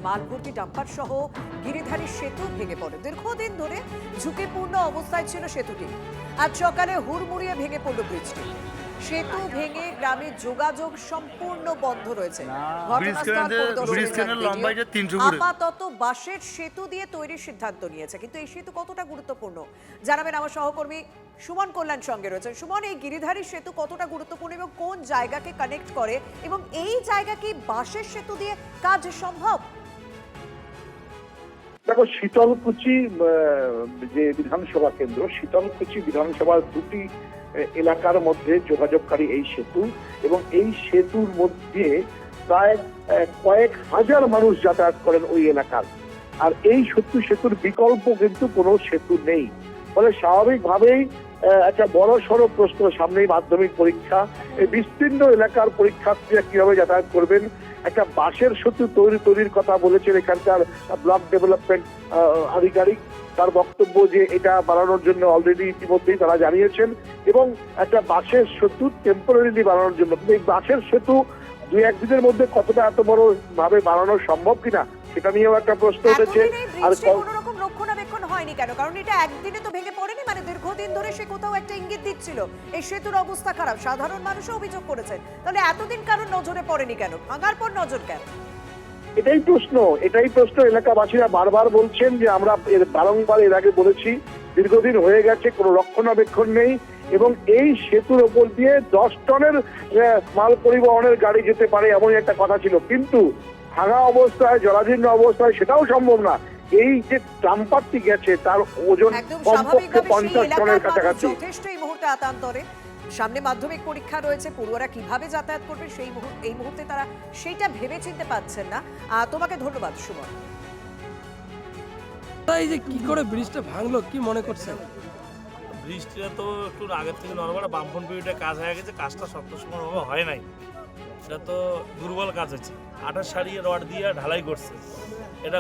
মালভর্তি dumper সহ গিরিধারী সেতু ভেঙে পড়ে। দীর্ঘদিন ধরে ঝুঁকিপূর্ণ অবস্থায় ছিল সেতুটি। আজ সকালে হুড়মুড়িয়ে ভেঙে পড়ল ব্রিজটি। সেতু ভেঙে গ্রামের যোগাযোগ সম্পূর্ণ বন্ধ রয়েছে। ঘটনাস্থল পরিদর্শনে আপাতত বাঁশের সেতু দিয়ে তৈরির সিদ্ধান্ত নিয়েছে, কিন্তু এই সেতু কতটা গুরুত্বপূর্ণ জানাবেন আমার সহকর্মী সুমন কল্যাণ সঙ্গে রয়েছেন। সুমন, এই গিরিধারী সেতু কতটা গুরুত্বপূর্ণ এবং কোন জায়গাকে কানেক্ট করে, এবং এই জায়গা কি বাঁশের সেতু দিয়ে কাজ সম্ভব? দেখো, শীতলকুচি যে বিধানসভা কেন্দ্র, শীতলকুচি বিধানসভার দুটি এলাকার মধ্যে যোগাযোগকারী এই সেতু, এবং এই সেতুর মধ্যে প্রায় কয়েক হাজার মানুষ যাতায়াত করেন ওই এলাকার। আর এই সেতুর বিকল্প কিন্তু কোনো সেতু নেই। ফলে স্বাভাবিকভাবেই একটা বড় সড়ো প্রশ্ন, সামনেই মাধ্যমিক পরীক্ষা, এই বিস্তীর্ণ এলাকার পরীক্ষার্থীরা কিভাবে যাতায়াত করবেন। একটা বাঁশের সেতু তৈরির কথা বলেছেন এখানকার ব্লক ডেভেলপমেন্ট আধিকারিক। তার বক্তব্য যে এটা বানানোর জন্য অলরেডি ইতিমধ্যেই তারা জানিয়েছেন, এবং একটা বাঁশের সেতু টেম্পোরারিলি বানানোর জন্য। কিন্তু এই বাঁশের সেতু দুই একদিনের মধ্যে কতটা এত বড় ভাবে বানানো সম্ভব কিনা সেটা নিয়েও একটা প্রশ্ন উঠেছে। আর কোনোরকম রক্ষণাবেক্ষণ হয়নি কেন? কারণ এটা একদিনে তো ভেঙে পড়েনি, মানে দীর্ঘদিন ধরে সে কোথাও একটা ইঙ্গিত দিচ্ছিল এই সেতুর অবস্থা খারাপ। সাধারণ মানুষও অভিযোগ করেছেন, তাহলে এতদিন কারণ নজরে পড়েনি কেন? ভাঙার পর নজর কেন? এটাই প্রশ্ন এলাকাবাসীরা বারবার বলছেন যে আমরা বারংবার এর আগে বলেছি, দীর্ঘদিন হয়ে গেছে, কোনো রক্ষণাবেক্ষণ নেই, এবং এই সেতুর ওপর দিয়ে 10 টনের মাল পরিবহনের গাড়ি যেতে পারে এমন একটা কথা ছিল, কিন্তু ভাঙা অবস্থায়, জরাজীর্ণ অবস্থায় সেটাও সম্ভব না। এই যে ডাম্পারটি গেছে তার ওজন কমপক্ষে 50 টনের কাছাকাছি। যথেষ্ট এই মুহূর্তে আতান্তরে। সামনে মাধ্যমিক পরীক্ষা রয়েছে, পড়ুয়ারা কিভাবে যাতায়াত করবে এই মুহূর্তে তারা সেইটা ভেবে চিনতে পারছেন না। তোমাকে ধন্যবাদ সুমন। তাই যে কি করে ব্রিজটা ভাঙলো, কি মনে করছেন? ব্রিজটা তো একটু আগের থেকে নর্মাল বামফ্রন্ট পিরিয়ডে কাজ হয়ে গেছে, কাজটা সন্তোষজনকভাবে হয় নাই। এটা তো দুর্বল কাজ হচ্ছে, আঠাশ সারিয়ে রড দিয়ে ঢালাই করছে। এটা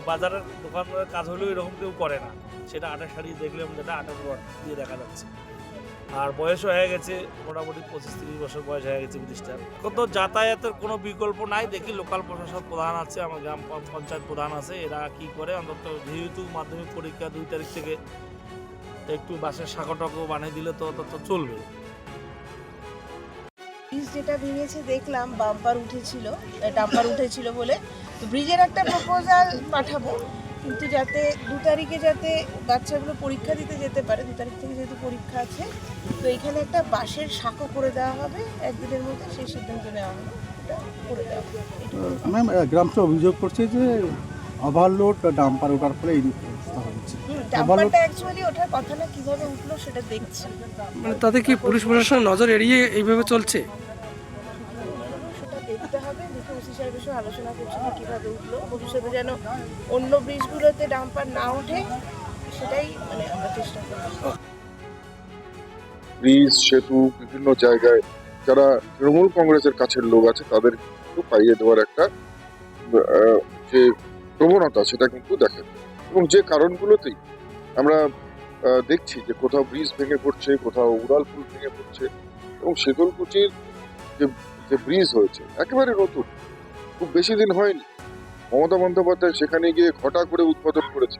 বাজারের দোকানের কাজ হলেও এরকম কেউ করে না। সেটা আঠাশ সারিয়ে দেখলাম, যেটা আঠাশ রড দিয়ে দেখা যাচ্ছে। আর বয়সও হয়ে গেছে, মোটামুটি 25-30 বছর বয়স হয়ে গেছে ব্রিজটার। এখন তো যাতায়াতের কোনো বিকল্প নাই। দেখি লোকাল প্রশাসন প্রধান আছে, আমার গ্রাম পঞ্চায়েত প্রধান আছে, এরা কি করে। অন্তত যেহেতু মাধ্যমিক পরীক্ষা 2 তারিখ থেকে, একটু বাসের শাখাটাকে বানিয়ে দিলে তো অন্তত চলবে। ব্রিজ যেটা ভেঙেছে দেখলাম, ডাম্পার উঠেছিল বলে, তো ব্রিজের একটা প্রপোজাল পাঠাবো, কিন্তু যাতে 2 তারিখে যাতে বাচ্চাগুলো পরীক্ষা দিতে যেতে পারে। 2 তারিখ থেকে যেহেতু পরীক্ষা আছে, তো এখানে একটা বাঁশের সাঁকো করে দেওয়া হবে, একদিনের মধ্যে সেই সিদ্ধান্ত নেওয়া হবে, এটা করে দেওয়া হবে। ম্যাম, গ্রামটা অভিযোগ করছে যে ওভারলোড ডাম্পার ওঠার ফলে এই অবস্থা হচ্ছে। ডাম্পারটা অ্যাকচুয়ালি ওঠার কথা না, কিভাবে উঠলো সেটা দেখছি। মানে তাতে কি পুলিশ প্রশাসন নজর এড়িয়ে এইভাবে চলছে? দেখতে হবে, দেখে ওসি সাহেবের সঙ্গে আলোচনা করছিল কিভাবে উঠলো, ভবিষ্যতে যেন অন্য ব্রিজগুলোতে ডাম্পার না ওঠে সেটাই মানে আমরা চেষ্টা করব। ব্রিজ, সেতু, বিভিন্ন জায়গায় যারা তৃণমূল কংগ্রেসের কাছের লোক আছে তাদের কিন্তু পাইয়ে দেওয়ার একটা যে প্রবণতা, সেটা কিন্তু দেখেন। এবং যে কারণগুলোতেই আমরা দেখছি যে কোথাও ব্রিজ ভেঙে পড়ছে, কোথাও উড়ালপুল ভেঙে পড়ছে, এবং শীতলকুচির যে ব্রিজ হয়েছে একেবারে নতুন, খুব বেশি দিন হয়নি। মমতা বন্দ্যোপাধ্যায় সেখানে গিয়ে ঘটা করে উদ্বোধন করেছে,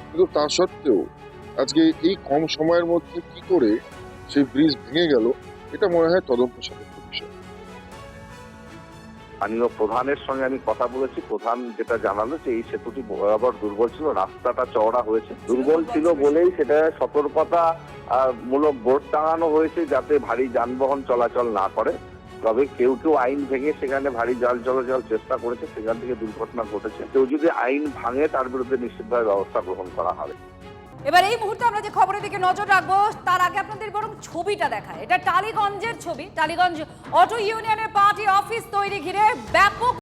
কিন্তু তা সত্ত্বেও আজকে এই কম সময়ের মধ্যে কি করে সেই ব্রিজ ভেঙে গেল, এটা মনে হয় তদন্ত সাপেক্ষ বিষয়। স্থানীয় প্রধানের সঙ্গে আমি কথা বলেছি, প্রধান যেটা জানালো যে এই সেতুটি বরাবর দুর্বল ছিল, রাস্তাটা চওড়া হয়েছে, দুর্বল ছিল বলেই সেটা সতর্কতা মূলক বোর্ড টাঙানো হয়েছে যাতে ভারী যানবাহন চলাচল না করে। তবে কেউ আইন ভেঙে সেখানে ভারী যান চলাচল চেষ্টা করেছে, সেখান থেকে দুর্ঘটনা ঘটেছে। কেউ যদি আইন ভাঙে তার বিরুদ্ধে নিশ্চিতভাবে ব্যবস্থা গ্রহণ করা হবে। এবার এই মুহূর্তে আমরা যে খবরের দিকে নজর রাখবো, তার আগে আপনাদের বরং ছবিটা দেখায়। এটা টালিগঞ্জের ছবি। টালিগঞ্জ অটো ইউনিয়নের পার্টি অফিস তৈরি ঘিরে ব্যাপক